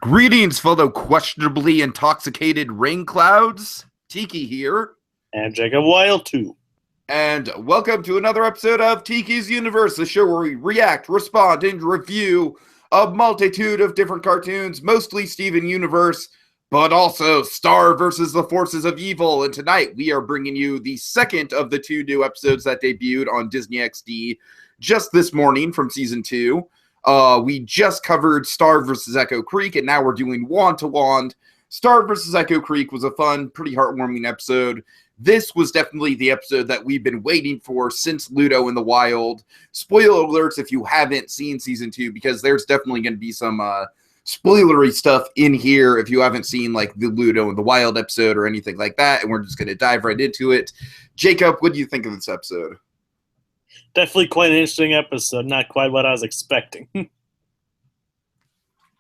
Greetings, fellow questionably intoxicated rain clouds. Tiki here. And Jacob Wild too. And welcome to another episode of Tiki's Universe, the show where we react, respond, and review a multitude of different cartoons, mostly Steven Universe, but also Star versus the Forces of Evil. And tonight we are bringing you the second of the two new episodes that debuted on Disney XD just this morning from season 2. We just covered Star versus Echo Creek, and now we're doing Wand to Wand. Star versus Echo Creek was a fun, pretty heartwarming episode. This was definitely the episode that we've been waiting for since Ludo in the Wild. Spoiler alerts if you haven't seen season 2, because there's definitely going to be some spoilery stuff in here if you haven't seen like the Ludo in the Wild episode or anything like that, and we're just going to dive right into it. Jacob, what do you think of this episode? Definitely quite an interesting episode. Not quite what I was expecting.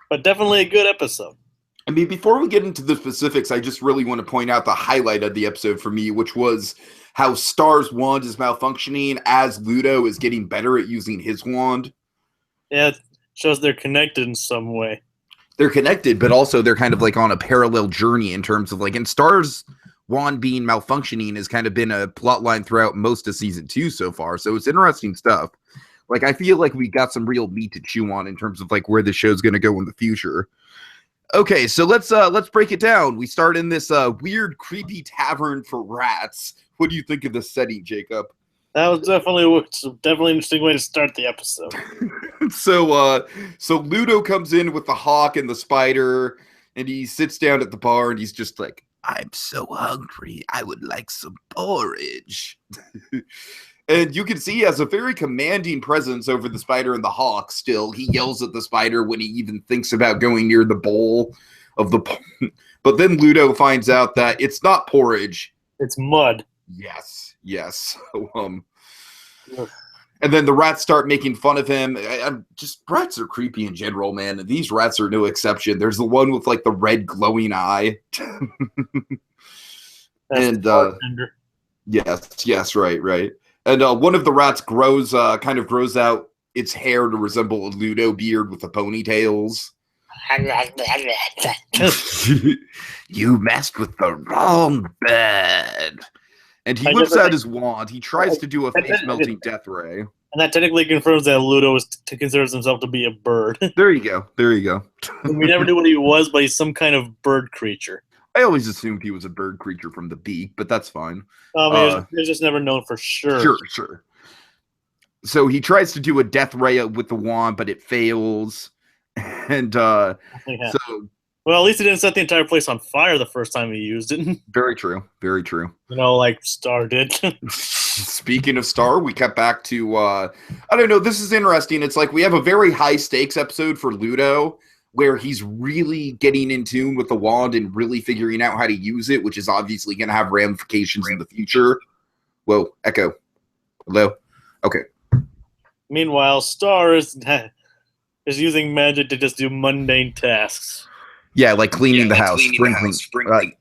But definitely a good episode. I mean, before we get into the specifics, I just really want to point out the highlight of the episode for me, which was how Star's wand is malfunctioning as Ludo is getting better at using his wand. Yeah, it shows they're connected in some way. They're connected, but also they're kind of like on a parallel journey in terms of like, and Star's wand being malfunctioning has kind of been a plot line throughout most of season 2 so far. So it's interesting stuff. Like, I feel like we got some real meat to chew on in terms of like where the show's going to go in the future. Okay, so let's break it down. We start in this weird, creepy tavern for rats. What do you think of the setting, Jacob? That was definitely an interesting way to start the episode. So Ludo comes in with the hawk and the spider, and he sits down at the bar, and he's just like, "I'm so hungry. I would like some porridge." And you can see he has a very commanding presence over the spider and the hawk still. He yells at the spider when he even thinks about going near the bowl of the... But then Ludo finds out that it's not porridge. It's mud. Yes. So, and then the rats start making fun of him. Rats are creepy in general, man. And these rats are no exception. There's the one with like the red glowing eye. And yes, right. And one of the rats grows out its hair to resemble a Ludo beard with the ponytails. You messed with the wrong bed. And he whips out his wand. He tries to do a face-melting death ray. And that technically confirms that Ludo considers himself to be a bird. There you go. We never knew what he was, but he's some kind of bird creature. I always assumed he was a bird creature from the beak, but that's fine. He's just never known for sure. Sure. So he tries to do a death ray with the wand, but it fails. And Well, at least he didn't set the entire place on fire the first time he used it. Very true. You know, like Star did. Speaking of Star, we cut back to, I don't know, this is interesting. It's like we have a very high stakes episode for Ludo, where he's really getting in tune with the wand and really figuring out how to use it, which is obviously going to have ramifications in the future. Whoa, Echo. Hello? Okay. Meanwhile, Star is using magic to just do mundane tasks. Yeah, like cleaning the house. Sprinkling.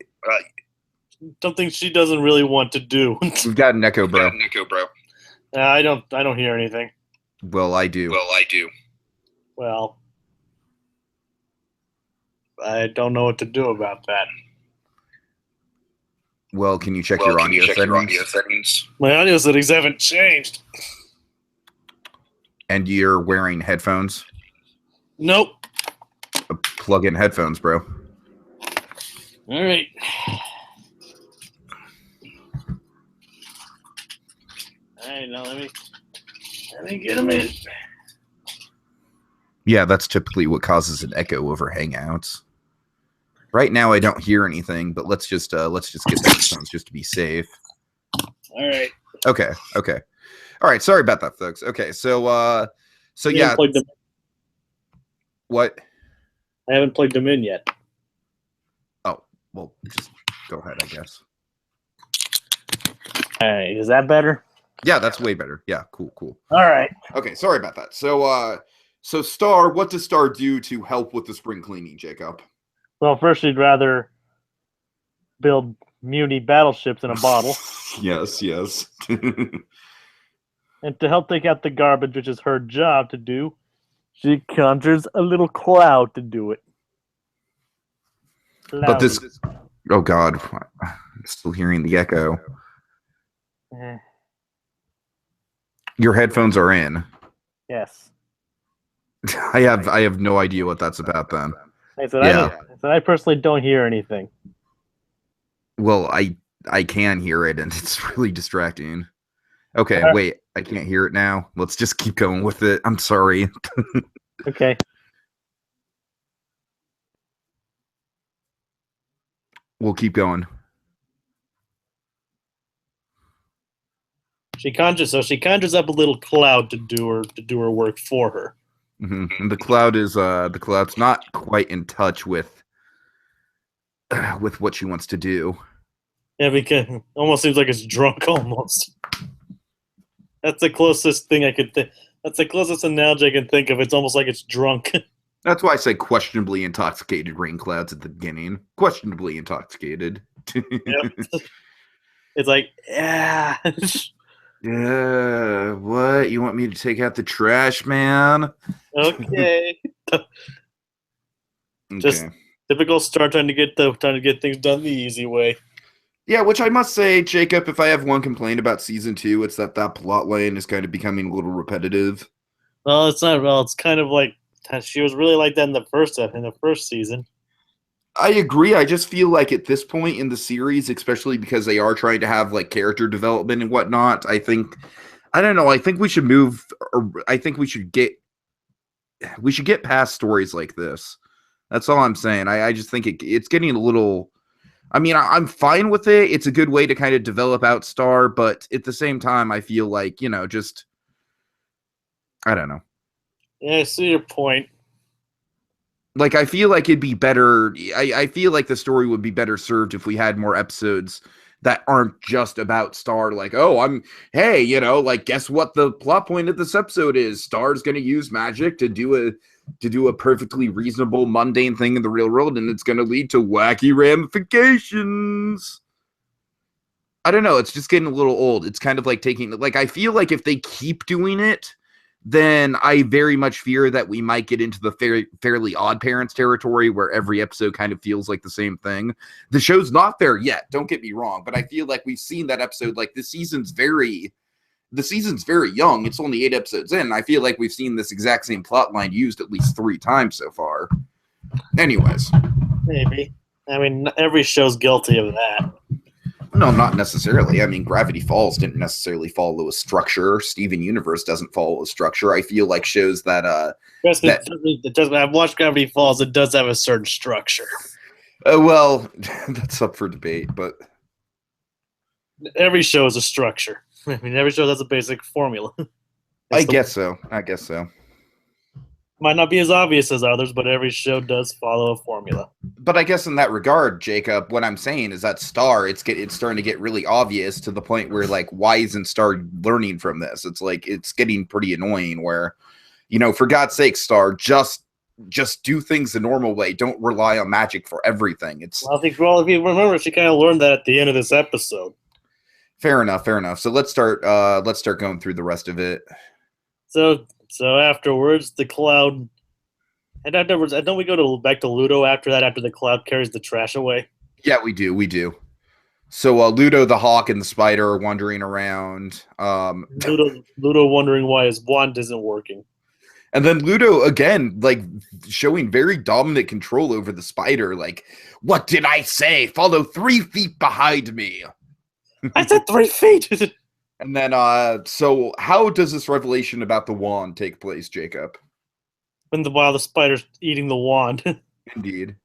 Something she doesn't really want to do. We've got an Echo, bro. I don't hear anything. Well, I do. Well, I don't know what to do about that. Well, can you check your audio settings? My audio settings haven't changed. And you're wearing headphones? Nope. Plug in headphones, bro. All right. All right, now let me get them in. Yeah, that's typically what causes an echo over Hangouts. Right now, I don't hear anything, but let's just get the headphones just to be safe. All right. Okay. All right. Sorry about that, folks. Okay, so yeah. What? I haven't plugged them in yet. Oh, well, just go ahead, I guess. All right. Is that better? Yeah, that's way better. Yeah, cool. All right. Okay, sorry about that. So Star, what does Star do to help with the spring cleaning, Jacob? Well, first she'd rather build Muni battleships in a bottle. Yes. And to help take out the garbage, which is her job to do, she conjures a little cloud to do it. But this, oh God, I'm still hearing the echo. Your headphones are in. Yes. I have no idea what that's about then. I personally don't hear anything. Well, I can hear it, and it's really distracting. Okay, wait, I can't hear it now. Let's just keep going with it. I'm sorry. Okay. We'll keep going. She conjures up a little cloud to do her work for her. Mm-hmm. And the cloud's not quite in touch with what she wants to do. Yeah, because it almost seems like it's drunk almost. That's the closest thing I could think. That's the closest analogy I can think of. It's almost like it's drunk. That's why I say questionably intoxicated rain clouds at the beginning. Questionably intoxicated. Yep. It's like, yeah. Yeah, what? You want me to take out the trash, man? Okay. Just typical Star trying to get things done the easy way. Yeah, which I must say, Jacob, if I have one complaint about season 2, it's that plot line is kind of becoming a little repetitive. Well, it's not. Well, it's kind of like she was really like that in the first season. I agree. I just feel like at this point in the series, especially because they are trying to have like character development and whatnot, I think we should move. I think we should get past stories like this. That's all I'm saying. I just think it's getting a little. I mean, I'm fine with it. It's a good way to kind of develop out Star, but at the same time, I feel like, just I don't know. Yeah, I see your point. Like, I feel like it'd be better. I feel like the story would be better served if we had more episodes that aren't just about Star. Like, oh, hey, like, guess what the plot point of this episode is? Star's going to use magic to do a perfectly reasonable, mundane thing in the real world, and it's going to lead to wacky ramifications. I don't know. It's just getting a little old. It's kind of like I feel like if they keep doing it, then I very much fear that we might get into the fairly Odd Parents territory where every episode kind of feels like the same thing. The show's not there yet, don't get me wrong, but I feel like we've seen that episode. Like, the season's very young. It's only 8 episodes in. I feel like we've seen this exact same plot line used at least 3 times so far. Anyways. Maybe. I mean, every show's guilty of that. No, not necessarily. I mean, Gravity Falls didn't necessarily follow a structure. Steven Universe doesn't follow a structure. I feel like shows that it doesn't. I've watched Gravity Falls. It does have a certain structure. Well, that's up for debate, but every show is a structure. I mean, every show has a basic formula. I guess so. Might not be as obvious as others, but every show does follow a formula. But I guess in that regard, Jacob, what I'm saying is that Star, it's starting to get really obvious to the point where, like, why isn't Star learning from this? It's like, it's getting pretty annoying where, for God's sake, Star, just do things the normal way. Don't rely on magic for everything. If you remember, she kind of learned that at the end of this episode. Fair enough. So let's start going through the rest of it. So afterwards, the cloud, and afterwards, don't we go back to Ludo after that? After the cloud carries the trash away. Yeah, we do. So Ludo, the hawk, and the spider are wandering around. Ludo wondering why his wand isn't working. And then Ludo again, like, showing very dominant control over the spider. Like, what did I say? Follow 3 feet behind me. I said 3 feet. And then, so how does this revelation about the wand take place, Jacob? While the spider's eating the wand. Indeed.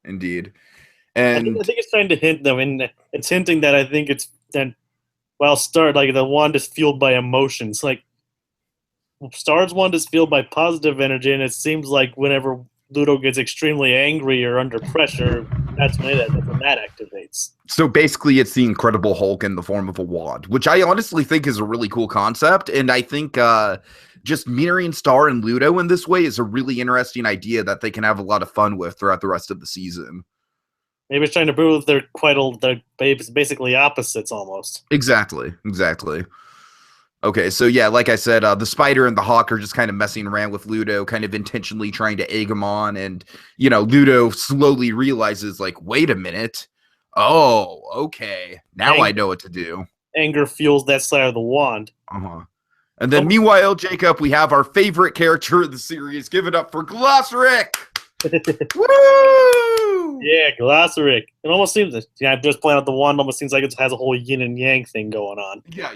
And I think it's trying to hint, though, and it's hinting that I think it's that while the wand is fueled by emotions. Like, Star's wand is fueled by positive energy, and it seems like whenever Ludo gets extremely angry or under pressure, that's when that activates. So basically, it's the Incredible Hulk in the form of a wand, which I honestly think is a really cool concept. And I think just mirroring Star and Ludo in this way is a really interesting idea that they can have a lot of fun with throughout the rest of the season. Maybe it's trying to prove they're basically opposites almost. Exactly. Okay, so yeah, like I said, the Spider and the Hawk are just kind of messing around with Ludo, kind of intentionally trying to egg him on. And, Ludo slowly realizes, like, wait a minute. Oh, okay. Now I know what to do. Anger fuels that side of the wand. Uh-huh. And then meanwhile, Jacob, we have our favorite character of the series. Give it up for Glossrick! Woo! Yeah, Glossrick. It almost seems just playing out the wand almost seems like it has a whole yin and yang thing going on. Yeah,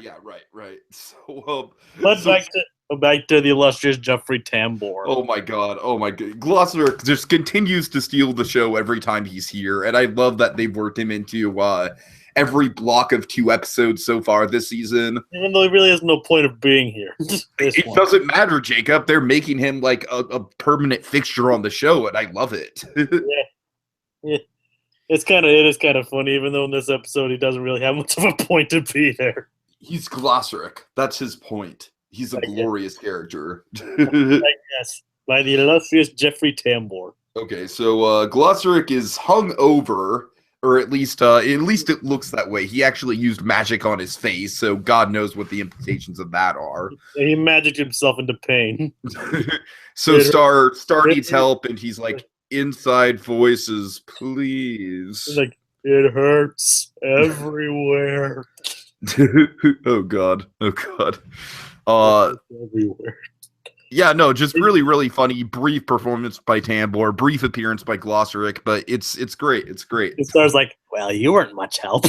right. So, back to the illustrious Jeffrey Tambor. Oh my god. Glossrick just continues to steal the show every time he's here, and I love that they've worked him into every block of 2 episodes so far this season. Even though he really has no point of being here. It doesn't matter, Jacob. They're making him like a permanent fixture on the show, and I love it. Yeah. It is kind of funny, even though in this episode he doesn't really have much of a point to be there. He's Glossrick. That's his point. He's a glorious character. Yes, by the illustrious Jeffrey Tambor. Okay, so Glossrick is hung over, or at least it looks that way. He actually used magic on his face, so God knows what the implications of that are. He magicked himself into pain. So Star needs help, and he's like, inside voices, please. He's like, it hurts everywhere. Oh God. Everywhere. Yeah, no, just really, really funny. Brief performance by Tambor, brief appearance by Glossrick, but it's great. It's great. It starts like, well, you weren't much help.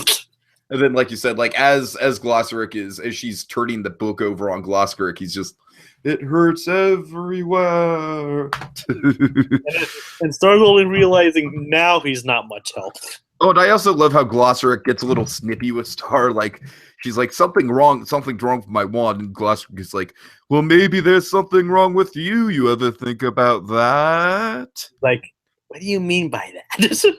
And then, like you said, like as Glossrick as she's turning the book over on Glossrick, he's just, it hurts everywhere. And starts only realizing now he's not much help. Oh, and I also love how Glossrick gets a little snippy with Star. Like, she's like, something's wrong with my wand. And Glossrick is like, well, maybe there's something wrong with you. You ever think about that? Like, what do you mean by that?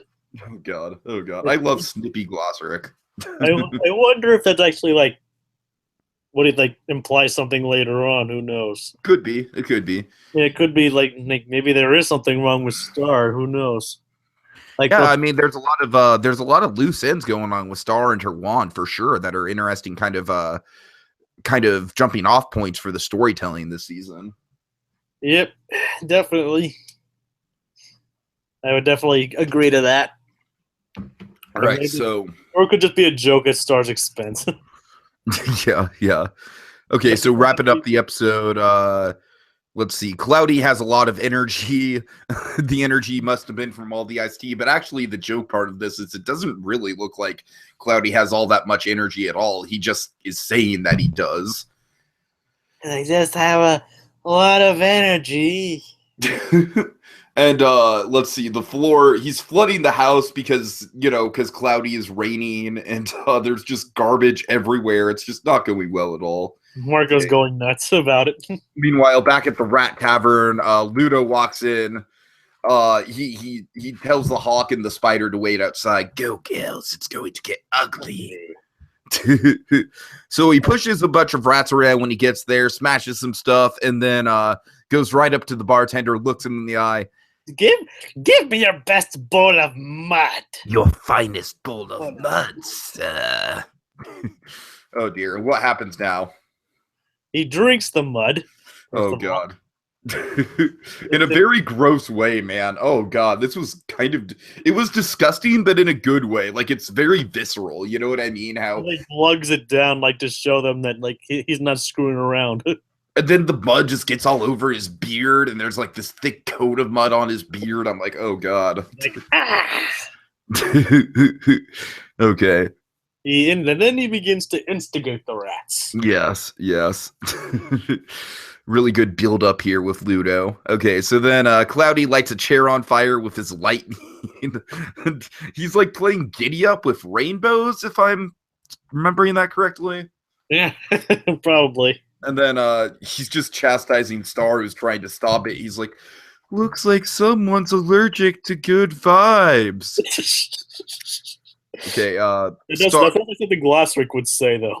Oh, God. I love snippy Glossrick. I wonder if that's actually, like, what it, like, implies something later on. Who knows? It could be. Yeah, it could be, like maybe there is something wrong with Star. Who knows? Like, yeah, I mean, there's a lot of loose ends going on with Star and her wand for sure that are interesting, kind of jumping off points for the storytelling this season. Yep, definitely. I would definitely agree to that. All right, or it could just be a joke at Star's expense. yeah. Okay, so wrapping up the episode. Let's see. Cloudy has a lot of energy. The energy must have been from all the iced tea. But actually, the joke part of this is it doesn't really look like Cloudy has all that much energy at all. He just is saying that he does. I just have a lot of energy. And let's see. The floor, he's flooding the house because Cloudy is raining. And there's just garbage everywhere. It's just not going well at all. Marco's going nuts about it. Meanwhile, back at the Rat Tavern, Ludo walks in. He tells the Hawk and the Spider to wait outside. Go, girls, it's going to get ugly. So he pushes a bunch of rats around when he gets there, smashes some stuff, and then goes right up to the bartender, looks him in the eye. Give me your best bowl of mud. Your finest bowl of mud, sir. Oh dear, what happens now? He drinks the mud. Oh, God. In a very gross way, man. Oh, God. This was it was disgusting, but in a good way. Like, it's very visceral. You know what I mean? How he lugs it down, like, to show them that, like, he's not screwing around. And then the mud just gets all over his beard, and there's, like, this thick coat of mud on his beard. I'm like, oh, God. Like, ah! Okay. And then he begins to instigate the rats. Yes. Really good build up here with Ludo. Okay, so then Cloudy lights a chair on fire with his lightning. He's like playing Giddy Up with rainbows, if I'm remembering that correctly. Yeah, probably. And then he's just chastising Star, who's trying to stop it. He's like, looks like someone's allergic to good vibes. Okay, that's something Glossrick would say, though.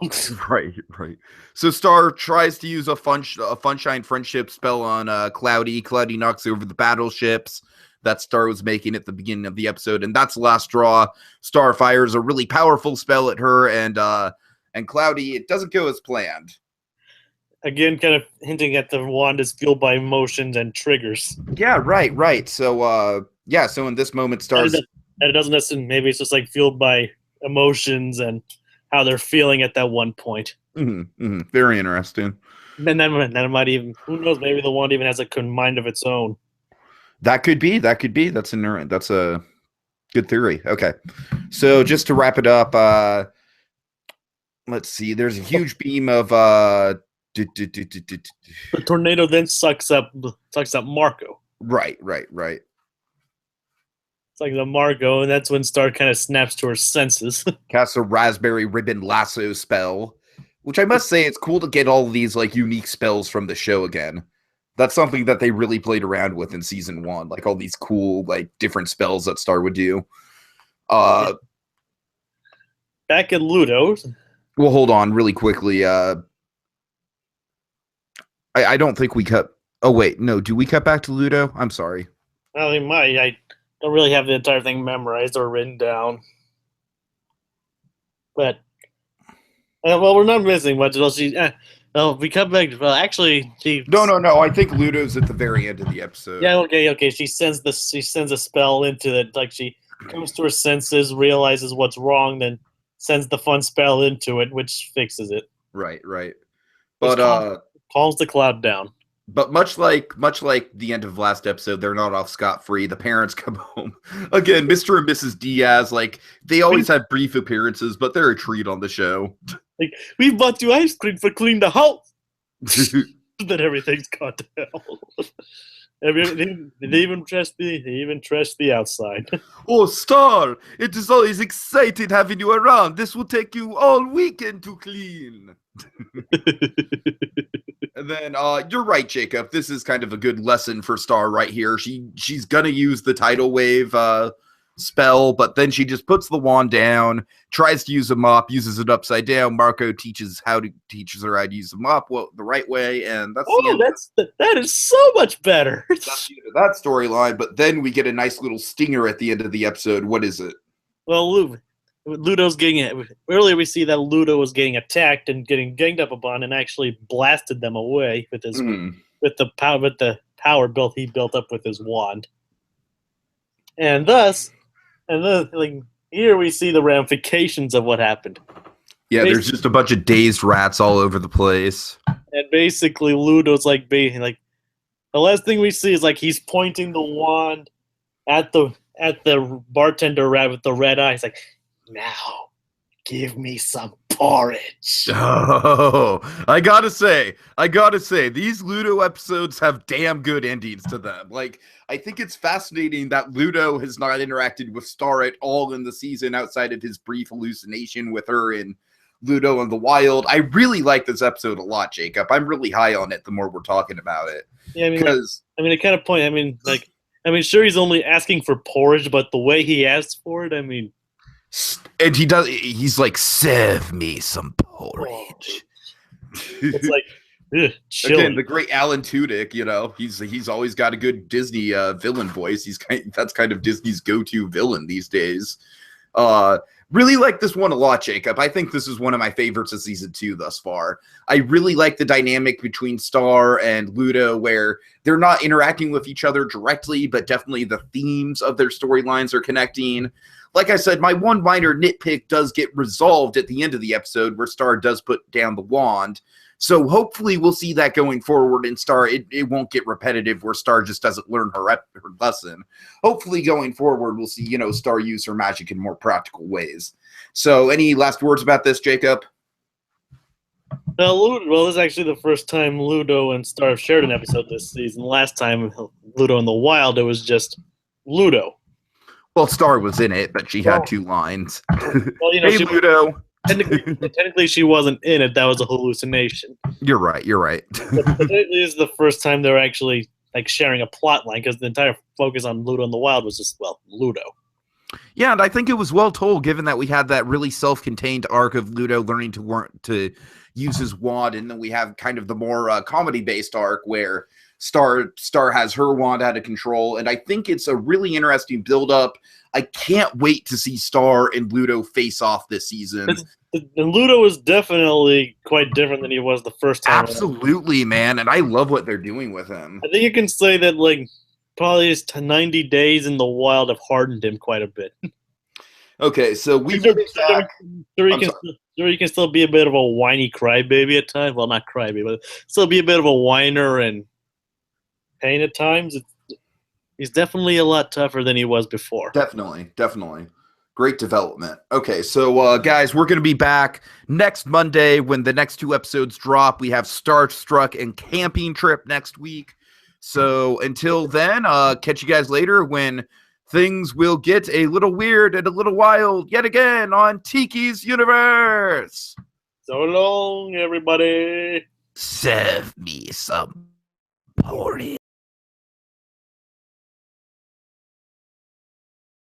Right. So Star tries to use a Funshine friendship spell on Cloudy. Cloudy knocks over the battleships that Star was making at the beginning of the episode, and that's the last straw. Star fires a really powerful spell at her, and Cloudy, it doesn't go as planned. again, kind of hinting at the wand is fueled by emotions and triggers. Yeah, right. So, so in this moment, Star's... And it doesn't necessarily, maybe it's just like fueled by emotions and how they're feeling at that one point. Very interesting. And then it might even, who knows, maybe the wand even has a mind of its own. That could be. That's a good theory. Okay. So just to wrap it up, let's see. There's a huge beam of the tornado then sucks up Marco. Right. It's like the Marco, and that's when Star kind of snaps to her senses. Casts a raspberry ribbon lasso spell, which I must say, it's cool to get all of these like unique spells from the show again. That's something that they really played around with in season 1, like all these cool like different spells that Star would do. Back at Ludo. Well, hold on really quickly. I don't think we cut. Oh wait, no. Do we cut back to Ludo? I'm sorry. Well, we might. I don't really have the entire thing memorized or written down. But well, we're not missing much. We cut back. Well, actually, No. I think Ludo's at the very end of the episode. Yeah. Okay. She sends a spell into it. Like she comes to her senses, realizes what's wrong, then sends the fun spell into it, which fixes it. Right. But calms the cloud down. But much like the end of last episode, they're not off scot-free. The parents come home. Again, Mr. and Mrs. Diaz, like, they always have brief appearances, but they're a treat on the show. Like, we bought you ice cream for clean the house. Then everything's gone to hell. They even trashed the outside. Oh, Star, it is always exciting having you around. This will take you all weekend to clean. And then you're right, Jacob. This is kind of a good lesson for Star right here. She's gonna use the tidal wave spell, but then she just puts the wand down, tries to use a mop, uses it upside down. Marco teaches her how to use a mop the right way, and that's that is so much better. That's the end of that storyline. But then we get a nice little stinger at the end of the episode. What is it? Well, Ludo's getting it. Earlier, we see that Ludo was getting attacked and getting ganged up upon, and actually blasted them away with his with the power he built up with his wand. And then here we see the ramifications of what happened. Yeah, there's just a bunch of dazed rats all over the place. And basically, Ludo's like the last thing we see is like he's pointing the wand at the bartender rat with the red eyes, like, now, give me some porridge. Oh, I gotta say, these Ludo episodes have damn good endings to them. Like, I think it's fascinating that Ludo has not interacted with Star at all in the season outside of his brief hallucination with her in Ludo in the Wild. I really like this episode a lot, Jacob. I'm really high on it the more we're talking about it. Yeah, it kind of point. Sure, he's only asking for porridge, but the way he asks for it, and he's like, serve me some porridge. It's like, again, the great Alan Tudyk, he's always got a good Disney villain voice. That's kind of Disney's go-to villain these days. Really like this one a lot, Jacob. I think this is one of my favorites of season 2 thus far. I really like the dynamic between Star and Ludo, where they're not interacting with each other directly, but definitely the themes of their storylines are connecting. Like I said, my one minor nitpick does get resolved at the end of the episode, where Star does put down the wand. So hopefully we'll see that going forward in Star. It won't get repetitive where Star just doesn't learn her lesson. Hopefully going forward we'll see, Star use her magic in more practical ways. So any last words about this, Jacob? Well, this is actually the first time Ludo and Star have shared an episode this season. Last time, Ludo in the Wild, it was just Ludo. Well, Star was in it, but she had 2 lines. Well, hey, Ludo. Technically, she wasn't in it. That was a hallucination. You're right. But technically, this is the first time they're actually sharing a plot line, because the entire focus on Ludo in the Wild was just, Ludo. Yeah, and I think it was well told, given that we had that really self-contained arc of Ludo learning to use his wand, and then we have kind of the more comedy-based arc where Star has her wand out of control, and I think it's a really interesting build-up. I can't wait to see Star and Ludo face off this season. Ludo is definitely quite different than he was the first time. Absolutely, man, and I love what they're doing with him. I think you can say that, like, probably his 90 days in the wild have hardened him quite a bit. Okay, so we will be back. Sure, he can still be a bit of a whiny crybaby at times. Well, not crybaby, but still be a bit of a whiner and pain at times. He's definitely a lot tougher than he was before. Definitely. Great development. Okay, so guys, we're going to be back next Monday when the next 2 episodes drop. We have Starstruck and Camping Trip next week. So until then, catch you guys later when things will get a little weird and a little wild yet again on Tiki's Universe. So long, everybody. Serve me some porridge.